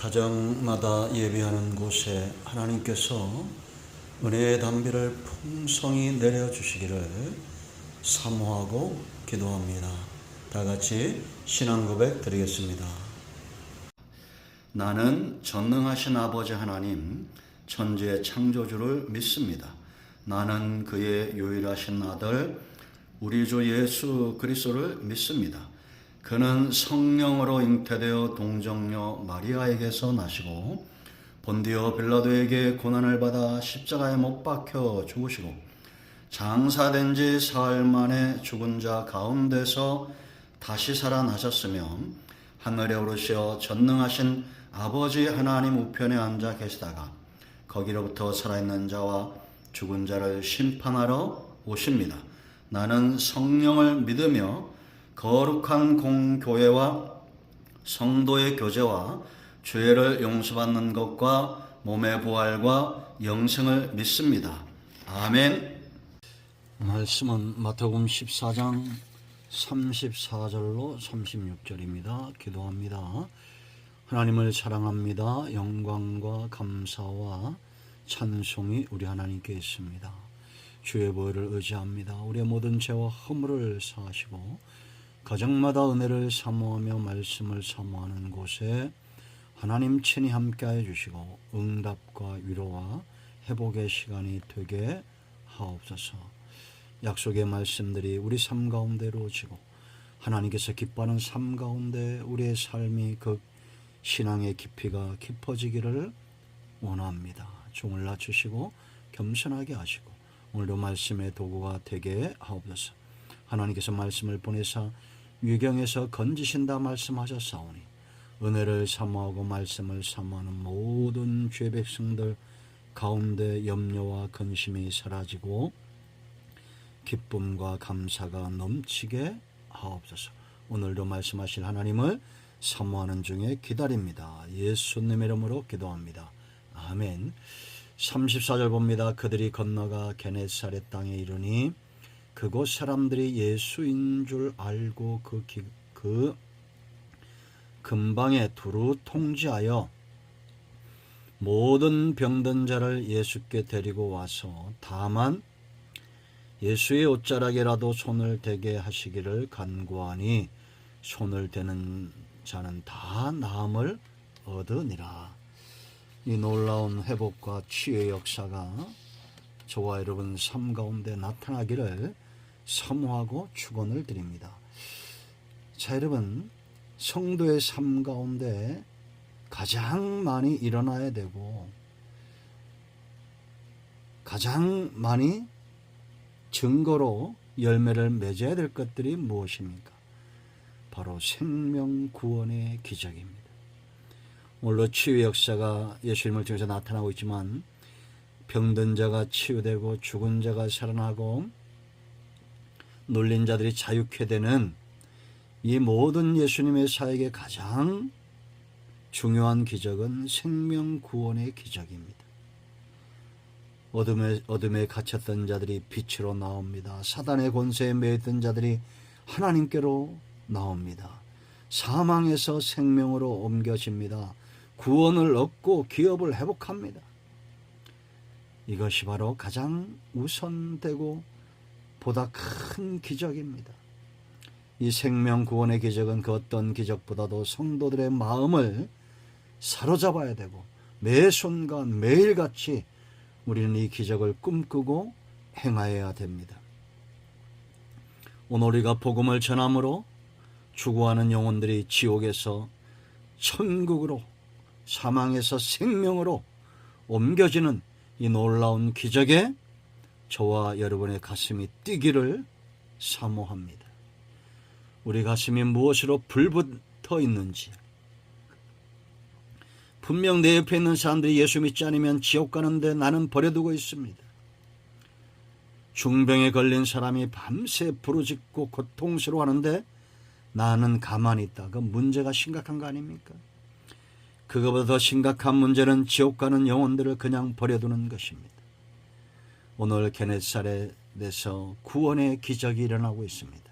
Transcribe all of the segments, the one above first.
가정마다 예배하는 곳에 하나님께서 은혜의 담비를 풍성히 내려주시기를 사모하고 기도합니다. 다 같이 신앙 고백 드리겠습니다. 나는 전능하신 아버지 하나님, 천지의 창조주를 믿습니다. 나는 그의 유일하신 아들 우리 주 예수 그리스도를 믿습니다. 그는 성령으로 잉태되어 동정녀 마리아에게서 나시고 본디오 빌라도에게 고난을 받아 십자가에 못 박혀 죽으시고 장사된 지 사흘 만에 죽은 자 가운데서 다시 살아나셨으며 하늘에 오르시어 전능하신 아버지 하나님 우편에 앉아 계시다가 거기로부터 살아있는 자와 죽은 자를 심판하러 오십니다. 나는 성령을 믿으며 거룩한 공교회와 성도의 교제와 죄를 용서받는 것과 몸의 부활과 영생을 믿습니다. 아멘. 말씀은 마태복음 14장 34절로 36절입니다. 기도합니다. 하나님을 사랑합니다. 영광과 감사와 찬송이 우리 하나님께 있습니다. 주의 보혈을 의지합니다. 우리의 모든 죄와 허물을 사하시고 가정마다 은혜를 사모하며 말씀을 사모하는 곳에 하나님 친히 함께하여 주시고 응답과 위로와 회복의 시간이 되게 하옵소서. 약속의 말씀들이 우리 삶 가운데 이루어지고 하나님께서 기뻐하는 삶 가운데 우리의 삶이 그 신앙의 깊이가 깊어지기를 원합니다. 종을 낮추시고 겸손하게 하시고 오늘도 말씀의 도구가 되게 하옵소서. 하나님께서 말씀을 보내사 유경에서 건지신다 말씀하셨사오니 은혜를 사모하고 말씀을 사모하는 모든 죄 백성들 가운데 염려와 근심이 사라지고 기쁨과 감사가 넘치게 하옵소서. 오늘도 말씀하실 하나님을 사모하는 중에 기다립니다. 예수님의 이름으로 기도합니다. 아멘. 34절 봅니다. 그들이 건너가 게네사렛 땅에 이르니 그곳 사람들이 예수인 줄 알고 그 근방에 두루 통지하여 모든 병든 자를 예수께 데리고 와서 다만 예수의 옷자락에라도 손을 대게 하시기를 간구하니 손을 대는 자는 다 나음을 얻으니라. 이 놀라운 회복과 치유의 역사가 저와 여러분 삶 가운데 나타나기를 사모하고 축원을 드립니다. 자, 여러분, 성도의 삶 가운데 가장 많이 일어나야 되고 가장 많이 증거로 열매를 맺어야 될 것들이 무엇입니까? 바로 생명 구원의 기적입니다. 오늘도 치유의 역사가 예수님을 통해서 나타나고 있지만 병든 자가 치유되고 죽은 자가 살아나고 놀린 자들이 자유케 되는 이 모든 예수님의 사역의 가장 중요한 기적은 생명 구원의 기적입니다. 어둠에 갇혔던 자들이 빛으로 나옵니다. 사단의 권세에 매였던 자들이 하나님께로 나옵니다. 사망에서 생명으로 옮겨집니다. 구원을 얻고 기업을 회복합니다. 이것이 바로 가장 우선되고 보다 큰 기적입니다. 이 생명 구원의 기적은 그 어떤 기적보다도 성도들의 마음을 사로잡아야 되고 매 순간 매일같이 우리는 이 기적을 꿈꾸고 행하여야 됩니다. 오늘 우리가 복음을 전함으로 추구하는 영혼들이 지옥에서 천국으로 사망에서 생명으로 옮겨지는 이 놀라운 기적에 저와 여러분의 가슴이 뛰기를 사모합니다. 우리 가슴이 무엇으로 불붙어 있는지, 분명 내 옆에 있는 사람들이 예수 믿지 않으면 지옥 가는데 나는 버려두고 있습니다. 중병에 걸린 사람이 밤새 부르짖고 고통스러워하는데 나는 가만히 있다. 그 문제가 심각한 거 아닙니까? 그것보다 더 심각한 문제는 지옥 가는 영혼들을 그냥 버려두는 것입니다. 오늘 게네사렛에서 구원의 기적이 일어나고 있습니다.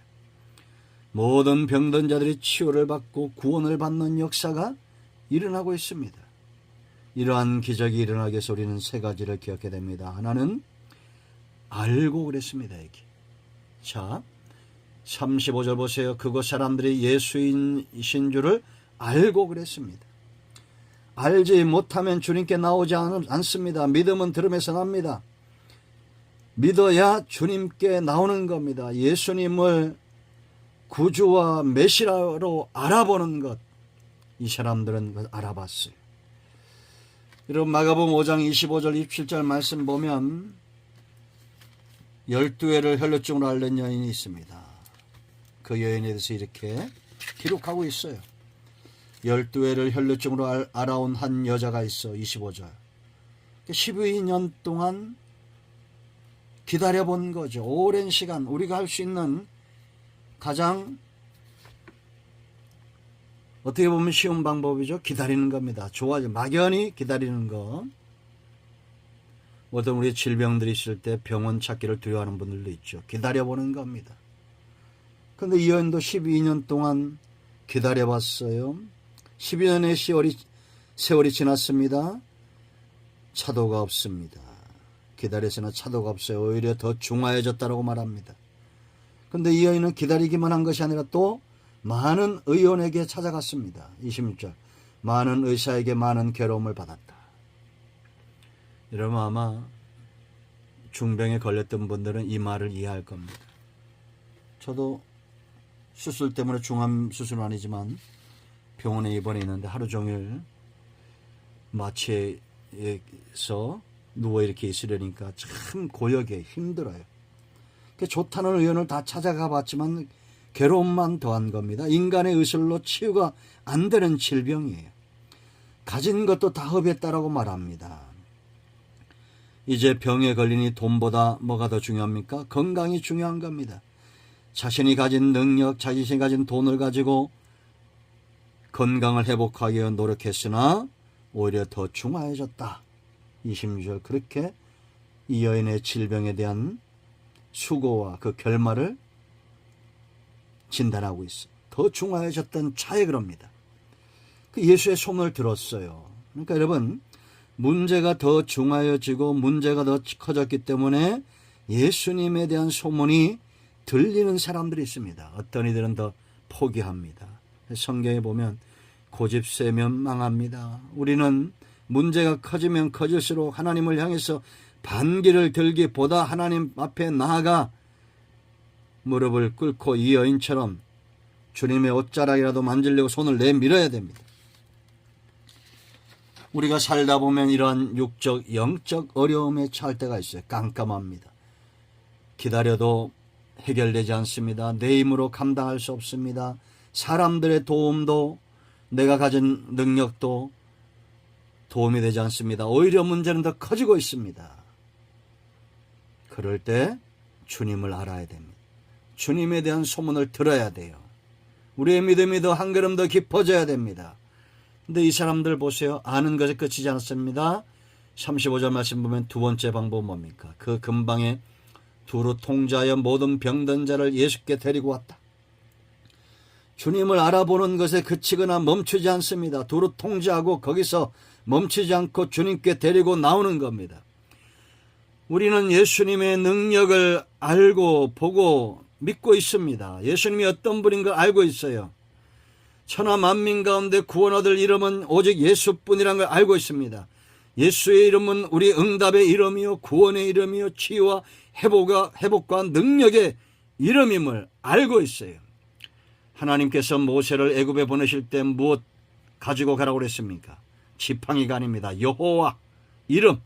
모든 병든 자들이 치유를 받고 구원을 받는 역사가 일어나고 있습니다. 이러한 기적이 일어나기 위해서 우리는 세 가지를 기억해야 됩니다. 하나는 알고 그랬습니다. 여기. 자, 35절 보세요. 그곳 사람들이 예수이신 줄을 알고 그랬습니다. 알지 못하면 주님께 나오지 않습니다. 믿음은 들음에서 납니다. 믿어야 주님께 나오는 겁니다. 예수님을 구주와 메시아로 알아보는 것, 이 사람들은 알아봤어요. 여러분 마가복음 5장 25절 27절 말씀 보면 12회를 혈루증으로 앓는 여인이 있습니다. 그 여인에 대해서 이렇게 기록하고 있어요. 12회를 혈루증으로 알아온 한 여자가 있어. 25절. 12년 동안 기다려본 거죠. 오랜 시간 우리가 할 수 있는 가장 어떻게 보면 쉬운 방법이죠. 기다리는 겁니다. 좋아져 막연히 기다리는 거. 어떤 우리 질병들이 있을 때 병원 찾기를 두려워하는 분들도 있죠. 기다려보는 겁니다. 그런데 이 여인도 12년 동안 기다려봤어요. 12년의 세월이 지났습니다. 차도가 없습니다. 기다렸으나 차도가 없어요. 오히려 더 중화해졌다고 말합니다. 그런데 이 여인은 기다리기만 한 것이 아니라 또 많은 의원에게 찾아갔습니다. 26절. 많은 의사에게 많은 괴로움을 받았다. 여러분 아마 중병에 걸렸던 분들은 이 말을 이해할 겁니다. 저도 수술 때문에 중암 수술은 아니지만 병원에 입원해 있는데 하루 종일 마취에서 누워 이렇게 있으려니까 참 고역에 힘들어요. 좋다는 의원을 다 찾아가 봤지만 괴로움만 더한 겁니다. 인간의 의술로 치유가 안 되는 질병이에요. 가진 것도 다 허비했다라고 말합니다. 이제 병에 걸리니 돈보다 뭐가 더 중요합니까? 건강이 중요한 겁니다. 자신이 가진 능력, 자신이 가진 돈을 가지고 건강을 회복하기 위해 노력했으나 오히려 더 중화해졌다. 26절 그렇게 이 여인의 질병에 대한 수고와 그 결말을 진단하고 있어요. 더 중화해졌던 차에 그럽니다. 그 예수의 소문을 들었어요. 그러니까 여러분 문제가 더 중화해지고 문제가 더 커졌기 때문에 예수님에 대한 소문이 들리는 사람들이 있습니다. 어떤 이들은 더 포기합니다. 성경에 보면 고집 세면 망합니다. 우리는 문제가 커지면 커질수록 하나님을 향해서 반기를 들기보다 하나님 앞에 나아가 무릎을 꿇고 이 여인처럼 주님의 옷자락이라도 만지려고 손을 내밀어야 됩니다. 우리가 살다 보면 이러한 육적, 영적 어려움에 처할 때가 있어요. 깜깜합니다. 기다려도 해결되지 않습니다. 내 힘으로 감당할 수 없습니다. 사람들의 도움도 내가 가진 능력도 도움이 되지 않습니다. 오히려 문제는 더 커지고 있습니다. 그럴 때 주님을 알아야 됩니다. 주님에 대한 소문을 들어야 돼요. 우리의 믿음이 더 한 걸음 더 깊어져야 됩니다. 근데 이 사람들 보세요. 아는 것에 그치지 않았습니다. 35절 말씀 보면 두 번째 방법은 뭡니까? 그 근방에 두루 통제하여 모든 병든 자를 예수께 데리고 왔다. 주님을 알아보는 것에 그치거나 멈추지 않습니다. 두루 통제하고 거기서 멈추지 않고 주님께 데리고 나오는 겁니다. 우리는 예수님의 능력을 알고 보고 믿고 있습니다. 예수님이 어떤 분인 걸 알고 있어요. 천하 만민 가운데 구원 얻을 이름은 오직 예수뿐이라는 걸 알고 있습니다. 예수의 이름은 우리 응답의 이름이요 구원의 이름이요 치유와 회복과 능력의 이름임을 알고 있어요. 하나님께서 모세를 애굽에 보내실 때 무엇 가지고 가라고 그랬습니까? 지팡이가 아닙니다. 여호와 이름.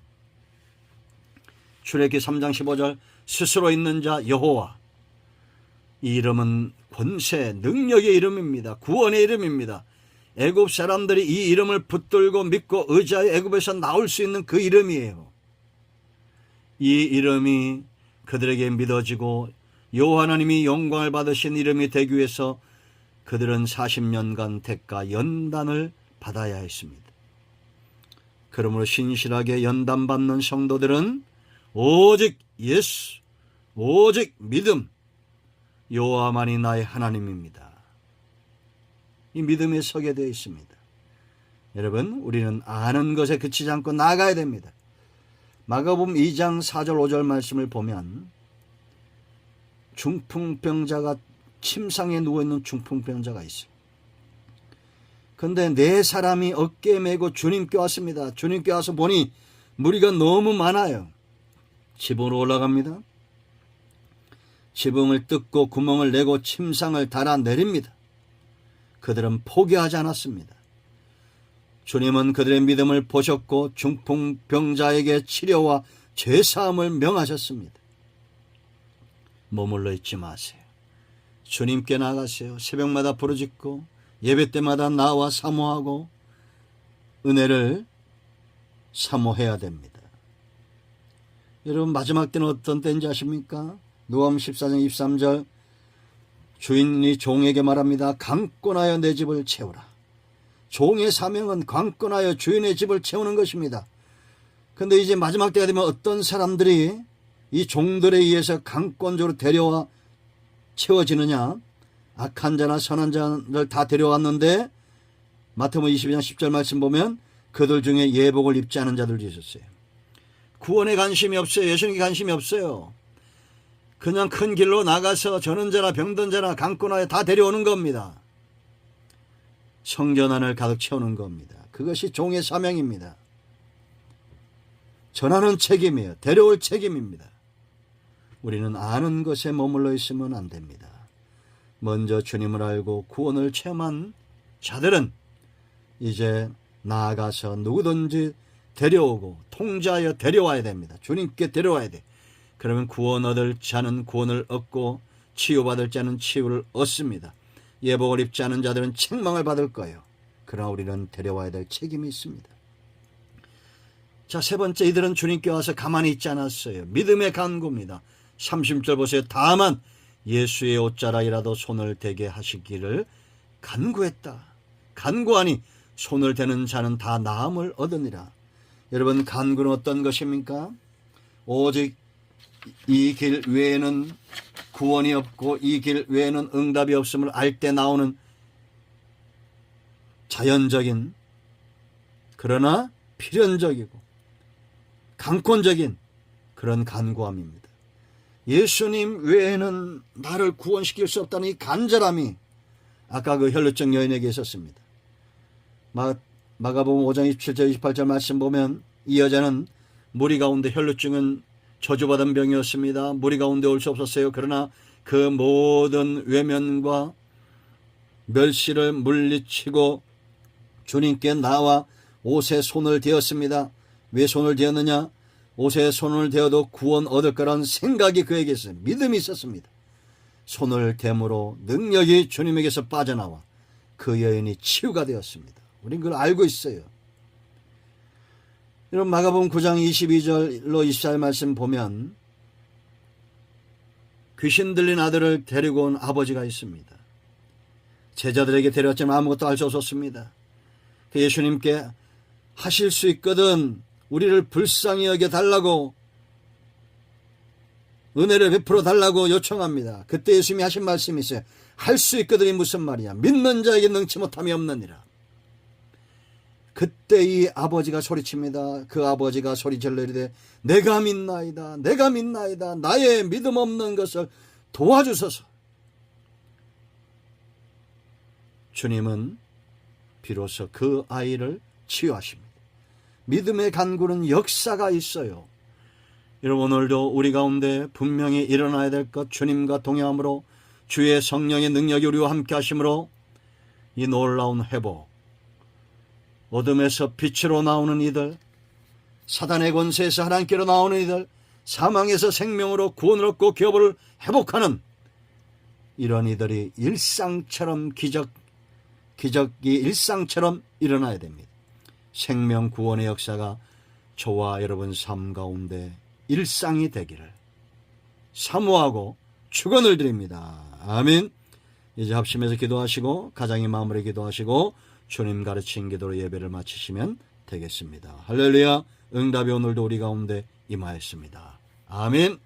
출애굽기 3장 15절 스스로 있는 자 여호와. 이 이름은 권세, 능력의 이름입니다. 구원의 이름입니다. 애굽 사람들이 이 이름을 붙들고 믿고 의지하여 애굽에서 나올 수 있는 그 이름이에요. 이 이름이 그들에게 믿어지고 여호와 하나님이 영광을 받으신 이름이 되기 위해서 그들은 40년간 대가 연단을 받아야 했습니다. 그러므로 신실하게 연단받는 성도들은 오직 예수, 오직 믿음, 여호와만이 나의 하나님입니다. 이 믿음에 서게 되어 있습니다. 여러분, 우리는 아는 것에 그치지 않고 나아가야 됩니다. 마가복음 2장 4절 5절 말씀을 보면 중풍병자가 침상에 누워있는 중풍병자가 있어요. 그런데 네 사람이 어깨에 메고 주님께 왔습니다. 주님께 와서 보니 무리가 너무 많아요. 지붕으로 올라갑니다. 지붕을 뜯고 구멍을 내고 침상을 달아내립니다. 그들은 포기하지 않았습니다. 주님은 그들의 믿음을 보셨고 중풍병자에게 치료와 죄사함을 명하셨습니다. 머물러 있지 마세요. 주님께 나가세요. 새벽마다 부르짖고 예배 때마다 나와 사모하고 은혜를 사모해야 됩니다. 여러분, 마지막 때는 어떤 때인지 아십니까? 누가복음 14장 23절, 주인이 종에게 말합니다. 강권하여 내 집을 채우라. 종의 사명은 강권하여 주인의 집을 채우는 것입니다. 그런데 이제 마지막 때가 되면 어떤 사람들이 이 종들에 의해서 강권적으로 데려와 채워지느냐? 악한 자나 선한 자를 다 데려왔는데 마태복음 22장 10절 말씀 보면 그들 중에 예복을 입지 않은 자들도 있었어요. 구원에 관심이 없어요. 예수님께 관심이 없어요. 그냥 큰 길로 나가서 전원 자나 병든 자나 강권하여 다 데려오는 겁니다. 성전 안을 가득 채우는 겁니다. 그것이 종의 사명입니다. 전하는 책임이에요. 데려올 책임입니다. 우리는 아는 것에 머물러 있으면 안 됩니다. 먼저 주님을 알고 구원을 체험한 자들은 이제 나아가서 누구든지 데려오고 통제하여 데려와야 됩니다. 주님께 데려와야 돼. 그러면 구원 얻을 자는 구원을 얻고 치유받을 자는 치유를 얻습니다. 예복을 입지 않은 자들은 책망을 받을 거예요. 그러나 우리는 데려와야 될 책임이 있습니다. 자, 세 번째, 이들은 주님께 와서 가만히 있지 않았어요. 믿음의 간구입니다. 30절 보세요. 다만 예수의 옷자락이라도 손을 대게 하시기를 간구했다. 간구하니 손을 대는 자는 다 나음을 얻으니라. 여러분, 간구는 어떤 것입니까? 오직 이 길 외에는 구원이 없고 이 길 외에는 응답이 없음을 알 때 나오는 자연적인, 그러나 필연적이고 강권적인 그런 간구함입니다. 예수님 외에는 나를 구원시킬 수 없다는 이 간절함이 아까 그 혈루증 여인에게 있었습니다. 마가복음 5장 27절 28절 말씀 보면 이 여자는 무리 가운데, 혈루증은 저주받은 병이었습니다. 무리 가운데 올 수 없었어요. 그러나 그 모든 외면과 멸시를 물리치고 주님께 나와 옷에 손을 대었습니다. 왜 손을 대었느냐? 옷에 손을 대어도 구원 얻을 거라는 생각이 그에게 있어요. 믿음이 있었습니다. 손을 댐으로 능력이 주님에게서 빠져나와 그 여인이 치유가 되었습니다. 우린 그걸 알고 있어요. 여러분, 마가복음 9장 22절로 24절 말씀 보면 귀신 들린 아들을 데리고 온 아버지가 있습니다. 제자들에게 데려왔지만 아무것도 알 수 없었습니다. 예수님께 하실 수 있거든 우리를 불쌍히 여겨달라고, 은혜를 베풀어 달라고 요청합니다. 그때 예수님이 하신 말씀이 있어요. 할 수 있거든이 무슨 말이야? 믿는 자에게 능치 못함이 없느니라. 그때 이 아버지가 소리칩니다. 그 아버지가 소리질러 이르되 내가 믿나이다. 내가 믿나이다. 나의 믿음 없는 것을 도와주소서. 주님은 비로소 그 아이를 치유하십니다. 믿음의 간구는 역사가 있어요. 여러분, 오늘도 우리 가운데 분명히 일어나야 될 것, 주님과 동행함으로 주의 성령의 능력이 우리와 함께 하심으로 이 놀라운 회복, 어둠에서 빛으로 나오는 이들, 사단의 권세에서 하나님께로 나오는 이들, 사망에서 생명으로 구원을 얻고 기업을 회복하는 이런 이들이 일상처럼 기적이 일상처럼 일어나야 됩니다. 생명 구원의 역사가 저와 여러분 삶 가운데 일상이 되기를 사모하고 축원을 드립니다. 아멘. 이제 합심해서 기도하시고 가정의 마음으로 기도하시고 주님 가르친 기도로 예배를 마치시면 되겠습니다. 할렐루야. 응답이 오늘도 우리 가운데 임하였습니다. 아멘.